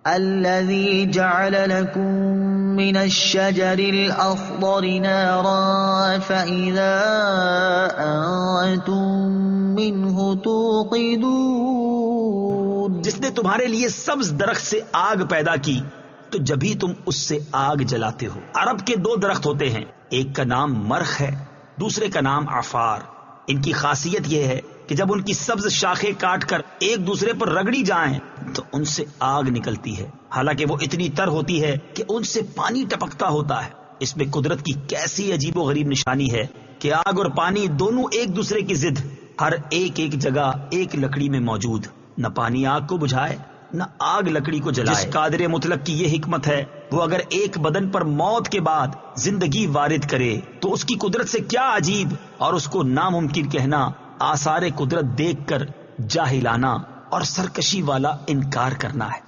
अल्लज़ी जअल लकुम मिनश्शजरिल अख़्दरि नारन फ़इज़ा अंतुम मिन्हु तूक़िदून। जिसने तुम्हारे लिए सब्ज दरख्त से आग पैदा की तो जब ही तुम उससे आग जलाते हो। अरब के दो दरख्त होते हैं, एक का नाम मरख है, दूसरे का नाम आफार। इनकी खासियत यह है कि जब उनकी सब्ज शाखें काटकर एक दूसरे पर रगड़ी जाएं तो उनसे आग निकलती है। हालांकि वो इतनी तर होती है कि उनसे पानी टपकता होता है। इसमें कुदरत की कैसी अजीबोगरीब निशानी है कि आग और पानी दोनों एक दूसरे की जिद, हर एक जगह एक लकड़ी में मौजूद। न पानी आग को बुझाए न आग लकड़ी को जलाए। जिस कादिर मुतलक की ये हिकमत है, वो अगर एक बदन पर मौत के बाद जिंदगी वारिद करे तो उसकी कुदरत से क्या अजीब और उसको नामुमकिन कहना आसारे कुदरत देखकर जाहिलाना और सरकशी वाला इनकार करना है।